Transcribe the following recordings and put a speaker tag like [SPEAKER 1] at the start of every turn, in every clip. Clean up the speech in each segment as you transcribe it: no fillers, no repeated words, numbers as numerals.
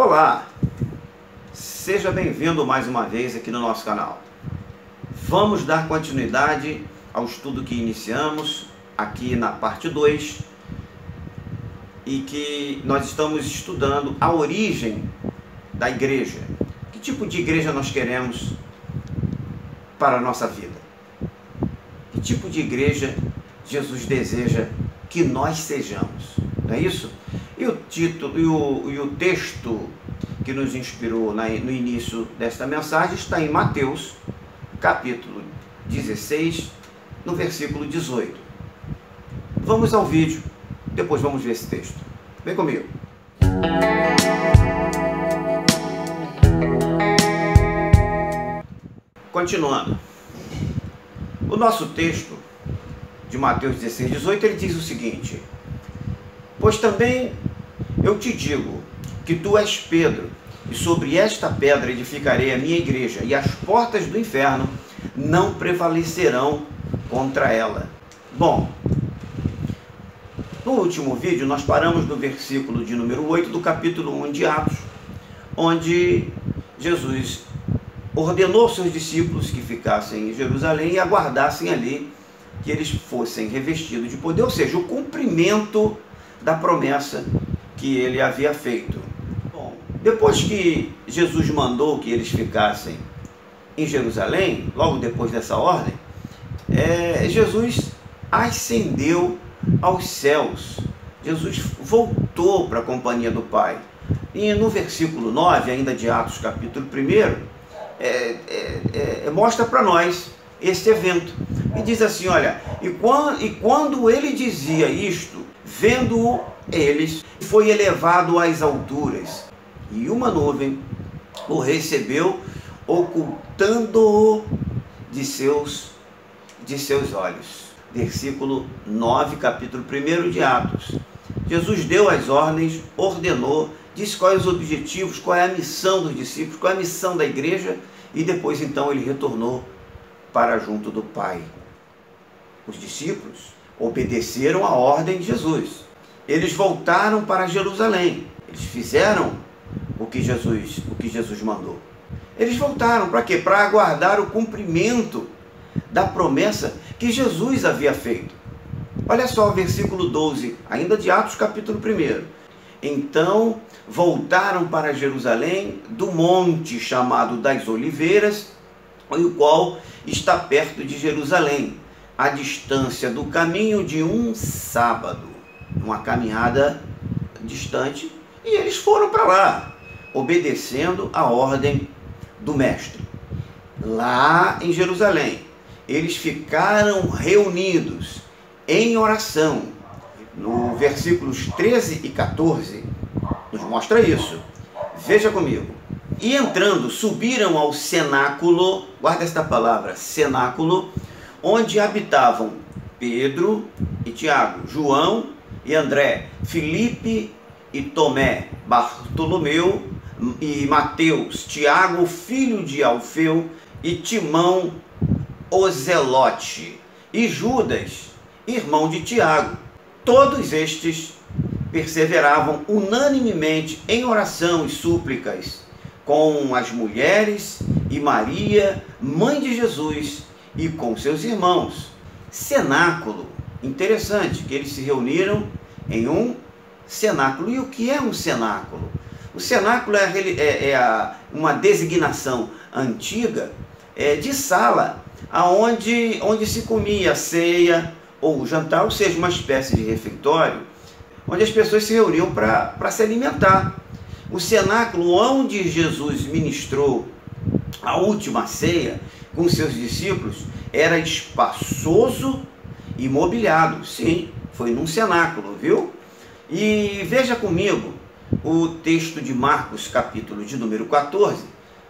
[SPEAKER 1] Olá, seja bem-vindo mais uma vez aqui no nosso canal. Vamos dar continuidade ao estudo que iniciamos aqui na parte 2 e que nós estamos estudando a origem da igreja. Que tipo de igreja nós queremos para a nossa vida? Que tipo de igreja Jesus deseja que nós sejamos? Não é isso? E o título e o texto que nos inspirou no início desta mensagem está em Mateus, capítulo 16, no versículo 18. Vamos ao vídeo, depois vamos ver esse texto. Vem comigo. Continuando. O nosso texto de Mateus 16, 18, ele diz o seguinte: pois também eu te digo que tu és Pedro, e sobre esta pedra edificarei a minha igreja, e as portas do inferno não prevalecerão contra ela. Bom, no último vídeo nós paramos no versículo de número 8 do capítulo 1 de Atos, onde Jesus ordenou aos seus discípulos que ficassem em Jerusalém e aguardassem ali que eles fossem revestidos de poder, ou seja, o cumprimento da promessa que ele havia feito. Bom, depois que Jesus mandou que eles ficassem em Jerusalém, logo depois dessa ordem, Jesus ascendeu aos céus. Jesus voltou para a companhia do Pai. E no versículo 9, ainda de Atos capítulo 1, mostra para nós este evento. E diz assim, olha, e quando ele dizia isto, vendo-o eles, foi elevado às alturas, e uma nuvem o recebeu, ocultando-o de seus olhos. Versículo 9, capítulo 1 de Atos. Jesus deu as ordens, ordenou, disse quais os objetivos, qual é a missão dos discípulos, qual é a missão da igreja, e depois então ele retornou para junto do Pai. Os discípulos obedeceram a ordem de Jesus. Eles voltaram para Jerusalém. Eles fizeram o que Jesus mandou. Eles voltaram para quê? Para aguardar o cumprimento da promessa que Jesus havia feito. Olha só o versículo 12, ainda de Atos capítulo 1. Então voltaram para Jerusalém do monte chamado das Oliveiras, o qual está perto de Jerusalém, à distância do caminho de um sábado, uma caminhada distante, e eles foram para lá, obedecendo a ordem do mestre. Lá em Jerusalém, eles ficaram reunidos em oração. No versículos 13 e 14, nos mostra isso. Veja comigo. E entrando, subiram ao cenáculo, guarda esta palavra, cenáculo, onde habitavam Pedro e Tiago, João e André, Filipe e Tomé, Bartolomeu e Mateus, Tiago, filho de Alfeu, e Timão, o Zelote, e Judas, irmão de Tiago. Todos estes perseveravam unanimemente em oração e súplicas com as mulheres e Maria, mãe de Jesus, e com seus irmãos. Cenáculo, interessante que eles se reuniram em um cenáculo. E o que é um cenáculo? O cenáculo uma designação antiga de sala onde se comia a ceia ou o jantar, ou seja, uma espécie de refeitório, onde as pessoas se reuniam para se alimentar. O cenáculo onde Jesus ministrou a última ceia com seus discípulos era espaçoso e mobiliado. Sim, foi num cenáculo, viu? E veja comigo o texto de Marcos, capítulo de número 14,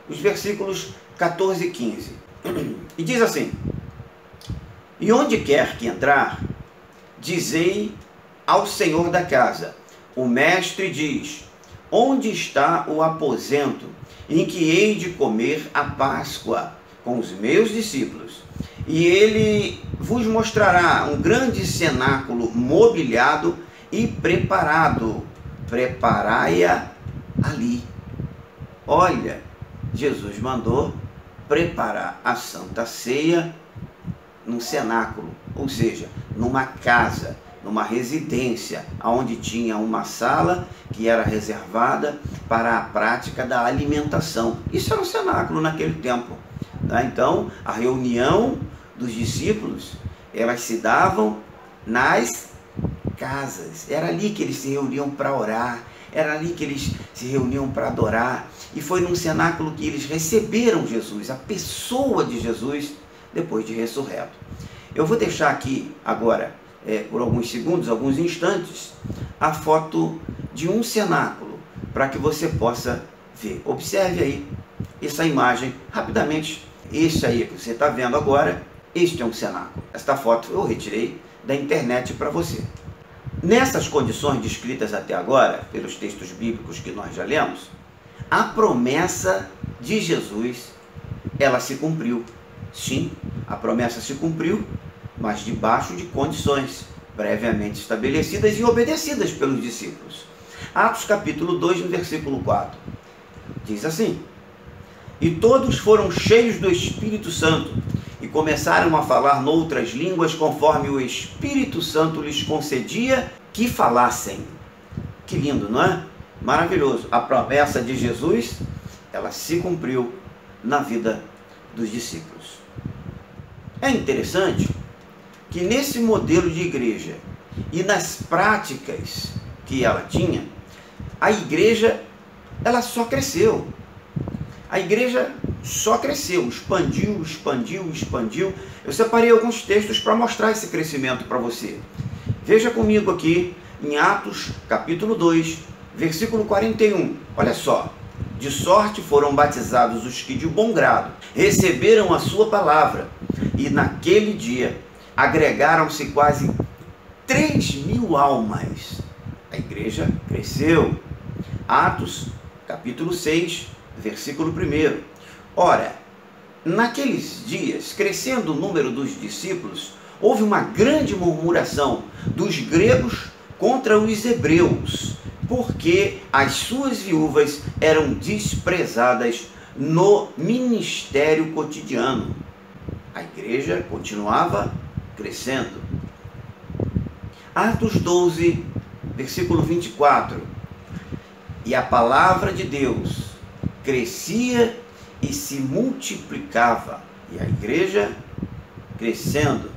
[SPEAKER 1] os versículos 14 e 15. E diz assim: e onde quer que entrar, dizei ao Senhor da casa, o mestre diz, onde está o aposento em que hei de comer a Páscoa com os meus discípulos? E ele vos mostrará um grande cenáculo mobiliado e preparado. Preparai-a ali. Olha, Jesus mandou preparar a Santa Ceia num cenáculo, ou seja, numa casa, numa residência, onde tinha uma sala que era reservada para a prática da alimentação. Isso era um cenáculo naquele tempo. Tá? Então, a reunião dos discípulos, elas se davam nas casas. Era ali que eles se reuniam para orar, era ali que eles se reuniam para adorar. E foi num cenáculo que eles receberam Jesus, a pessoa de Jesus, depois de ressurreto. Eu vou deixar aqui agora, por alguns segundos, alguns instantes, a foto de um cenáculo, para que você possa ver. Observe aí essa imagem rapidamente. Este aí que você está vendo agora, este é um cenáculo. Esta foto eu retirei da internet para você. Nessas condições descritas até agora, pelos textos bíblicos que nós já lemos, a promessa de Jesus, ela se cumpriu. Sim, a promessa se cumpriu, mas debaixo de condições previamente estabelecidas e obedecidas pelos discípulos. Atos capítulo 2, no versículo 4, diz assim: E todos foram cheios do Espírito Santo e começaram a falar noutras línguas, conforme o Espírito Santo lhes concedia que falassem. Que lindo, não é? Maravilhoso. A promessa de Jesus, ela se cumpriu na vida dos discípulos. É interessante que nesse modelo de igreja e nas práticas que ela tinha, a igreja, ela só cresceu. A igreja só cresceu, expandiu, expandiu, expandiu. Eu separei alguns textos para mostrar esse crescimento para você. Veja comigo aqui em Atos capítulo 2, versículo 41. Olha só. De sorte foram batizados os que de bom grado receberam a sua palavra, e naquele dia agregaram-se quase 3.000 almas. A igreja cresceu. Atos capítulo 6, versículo 1. Ora, naqueles dias, crescendo o número dos discípulos, houve uma grande murmuração dos gregos contra os hebreus, porque as suas viúvas eram desprezadas no ministério cotidiano. A igreja continuava crescendo. Atos 12, versículo 24. E a palavra de Deus crescia e se multiplicava, e a igreja crescendo.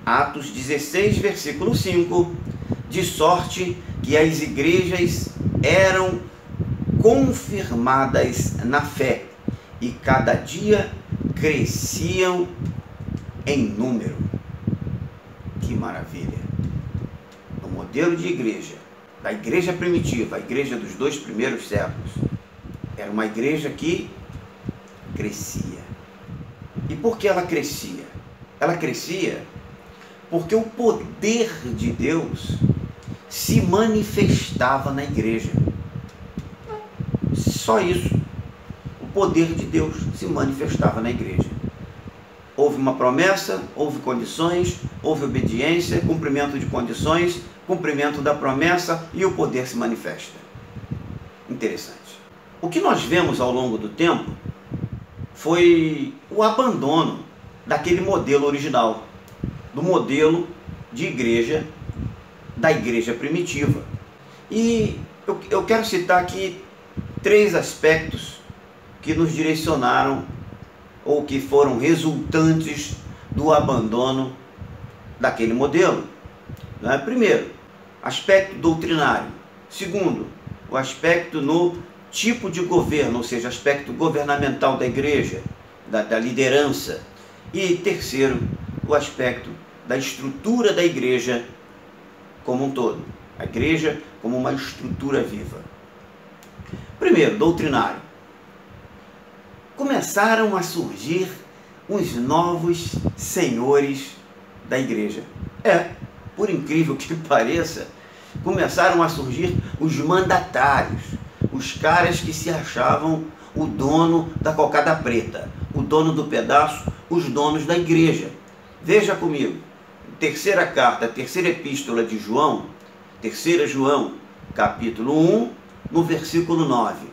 [SPEAKER 1] Atos 16, versículo 5. De sorte que as igrejas eram confirmadas na fé e cada dia cresciam em número. Que maravilha! O modelo de igreja, da igreja primitiva, a igreja dos 2 primeiros séculos, era uma igreja que crescia. E por que ela crescia? Ela crescia porque o poder de Deus se manifestava na igreja. Só isso. O poder de Deus se manifestava na igreja. Houve uma promessa, houve condições, houve obediência, cumprimento de condições, cumprimento da promessa, e o poder se manifesta. Interessante. O que nós vemos ao longo do tempo foi o abandono daquele modelo original, do modelo de igreja, da igreja primitiva. E eu quero citar aqui 3 aspectos que nos direcionaram ou que foram resultantes do abandono daquele modelo. Primeiro, aspecto doutrinário. Segundo, o aspecto no tipo de governo, ou seja, aspecto governamental da igreja, da liderança. E terceiro, o aspecto da estrutura da igreja como um todo. A igreja como uma estrutura viva. Primeiro, doutrinário. Começaram a surgir os novos senhores da igreja. Por incrível que pareça, começaram a surgir os mandatários, os caras que se achavam o dono da cocada preta, o dono do pedaço, os donos da igreja. Veja comigo, terceira carta, terceira epístola de João, 3 João, capítulo 1, no versículo 9.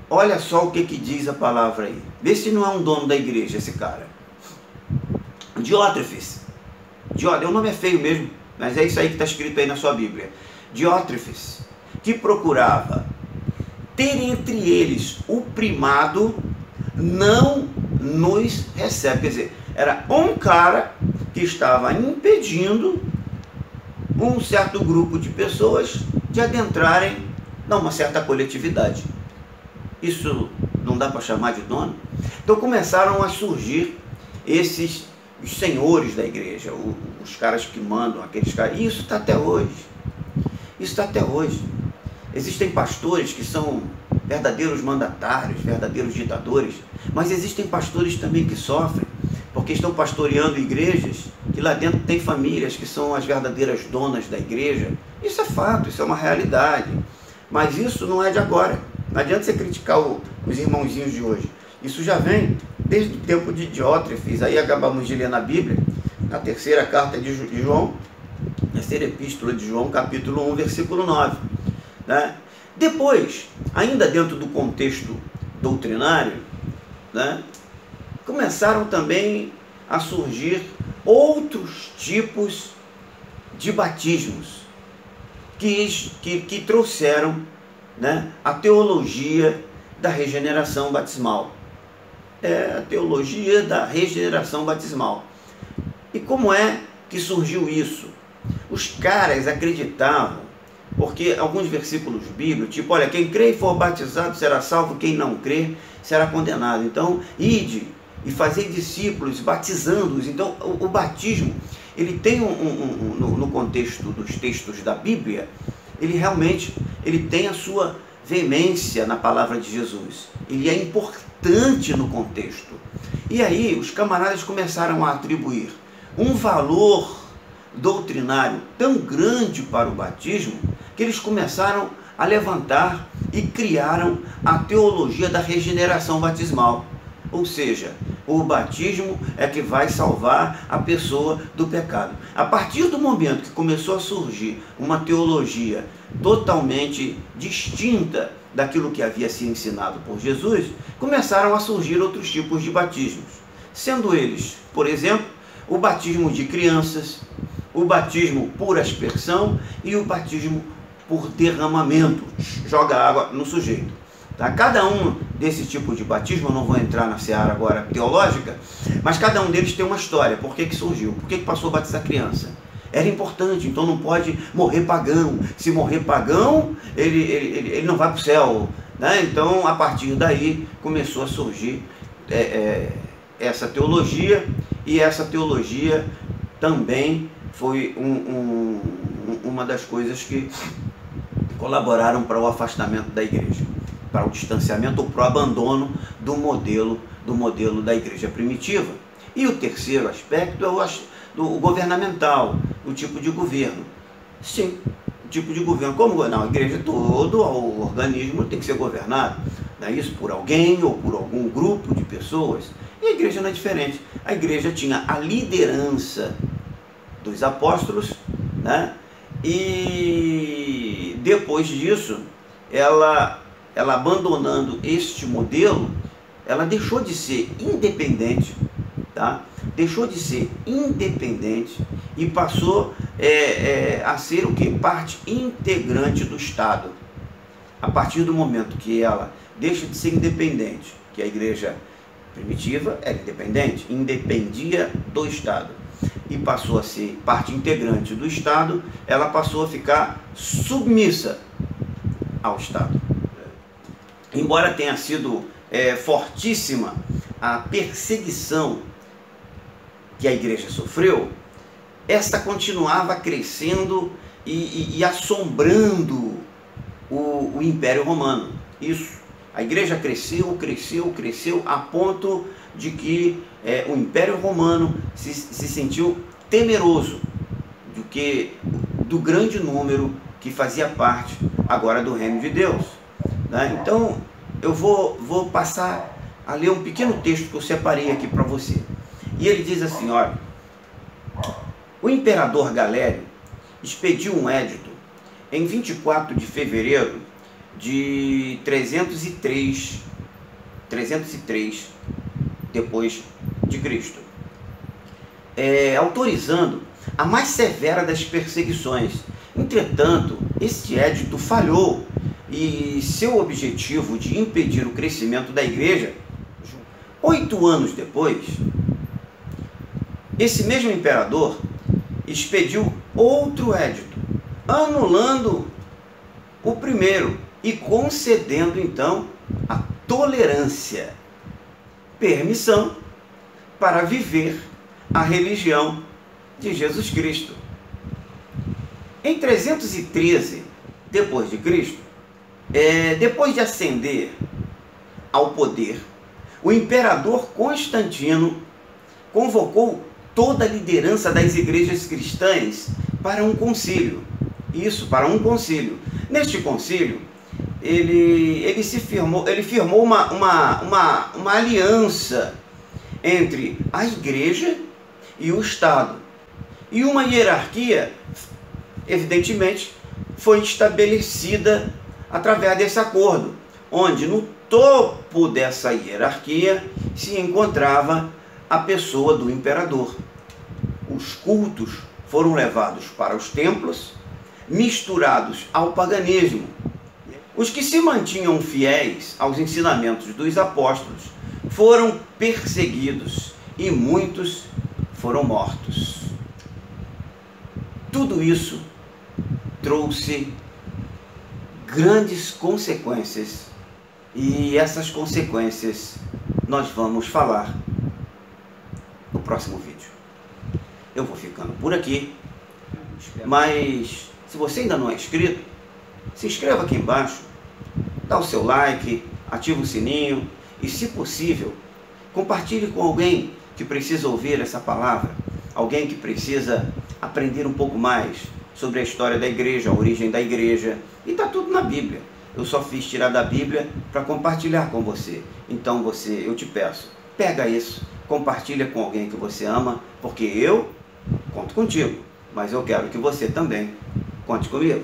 [SPEAKER 1] olha só o que diz a palavra aí. Vê se não é um dono da igreja esse cara. Diótrefes. O nome é feio mesmo, mas é isso aí que está escrito aí na sua Bíblia. Diótrefes, que procurava ter entre eles o primado, não nos recebe. Quer dizer, era um cara que estava impedindo um certo grupo de pessoas de adentrarem numa certa coletividade. Isso não dá para chamar de dono? Então começaram a surgir os senhores da igreja, os caras que mandam, aqueles caras. E isso está até hoje. Isso está até hoje. Existem pastores que são verdadeiros mandatários, verdadeiros ditadores, mas existem pastores também que sofrem, porque estão pastoreando igrejas que lá dentro tem famílias que são as verdadeiras donas da igreja. Isso é fato, isso é uma realidade. Mas isso não é de agora. Não adianta você criticar os irmãozinhos de hoje. Isso já vem desde o tempo de Diótrefes. Aí acabamos de ler na Bíblia, na terceira carta de João, terceira epístola de João, capítulo 1, versículo 9. Né? Depois, ainda dentro do contexto doutrinário, né, começaram também a surgir outros tipos de batismos que trouxeram, né, a teologia da regeneração batismal. A teologia da regeneração batismal. E como é que surgiu isso? Os caras acreditavam, porque alguns versículos bíblicos, tipo, olha, quem crê e for batizado será salvo, quem não crê será condenado. Então, ide e fazei discípulos, batizando-os. Então, o batismo, ele tem no contexto dos textos da Bíblia, ele tem a sua veemência na palavra de Jesus. Ele é importante no contexto. E aí, os camaradas começaram a atribuir um valor doutrinário tão grande para o batismo, que eles começaram a levantar e criaram a teologia da regeneração batismal. Ou seja, o batismo é que vai salvar a pessoa do pecado. A partir do momento que começou a surgir uma teologia totalmente distinta daquilo que havia sido ensinado por Jesus, começaram a surgir outros tipos de batismos, sendo eles, por exemplo, o batismo de crianças, o batismo por aspersão e o batismo por derramamento, joga água no sujeito. Tá? Cada um desses tipos de batismo, eu não vou entrar na seara agora teológica, mas cada um deles tem uma história. Por que surgiu? Por que passou a batizar criança? Era importante, então não pode morrer pagão. Se morrer pagão, ele não vai para o céu. Né? Então, a partir daí, começou a surgir essa teologia, e essa teologia também foi uma das coisas que colaboraram para o afastamento da igreja, para o distanciamento ou para o abandono do modelo da igreja primitiva. E o terceiro aspecto é o governamental, o tipo de governo. Sim, o tipo de governo. Como não? A igreja todo, o organismo tem que ser governado, não é isso? Por alguém ou por algum grupo de pessoas. E a igreja não é diferente. A igreja tinha a liderança dos apóstolos, né? E depois disso, ela abandonando este modelo, ela deixou de ser independente, tá? Deixou de ser independente e passou a ser o que? Parte integrante do Estado. A partir do momento que ela deixa de ser independente, que a igreja primitiva era independente, independia do Estado, e passou a ser parte integrante do Estado, ela passou a ficar submissa ao Estado. Embora tenha sido fortíssima a perseguição que a igreja sofreu, esta continuava crescendo e assombrando o Império Romano. Isso. A igreja cresceu a ponto de que o Império Romano se sentiu temeroso do grande número que fazia parte agora do reino de Deus. Né? Então, eu vou passar a ler um pequeno texto que eu separei aqui para você. E ele diz assim, olha, o imperador Galério expediu um édito em 24 de fevereiro de 303 depois de Cristo, autorizando a mais severa das perseguições. Entretanto, este edito falhou e seu objetivo de impedir o crescimento da igreja. 8 anos depois, esse mesmo imperador expediu outro edito, anulando o primeiro e concedendo então a tolerância, permissão para viver a religião de Jesus Cristo. Em 313 depois de Cristo, depois de ascender ao poder, o imperador Constantino convocou toda a liderança das igrejas cristãs para um concílio. Para um concílio. Neste concílio, ele firmou uma aliança entre a igreja e o Estado. E uma hierarquia, evidentemente, foi estabelecida através desse acordo, onde no topo dessa hierarquia se encontrava a pessoa do imperador. Os cultos foram levados para os templos, misturados ao paganismo. Os que se mantinham fiéis aos ensinamentos dos apóstolos foram perseguidos e muitos foram mortos. Tudo isso trouxe grandes consequências, e essas consequências nós vamos falar no próximo vídeo. Eu vou ficando por aqui, mas se você ainda não é inscrito, se inscreva aqui embaixo, dá o seu like, ativa o sininho e, se possível, compartilhe com alguém que precisa ouvir essa palavra, alguém que precisa aprender um pouco mais sobre a história da igreja, a origem da igreja, e está tudo na Bíblia. Eu só fiz tirar da Bíblia para compartilhar com você. Então eu te peço, pega isso, compartilha com alguém que você ama, porque eu conto contigo, mas eu quero que você também conte comigo.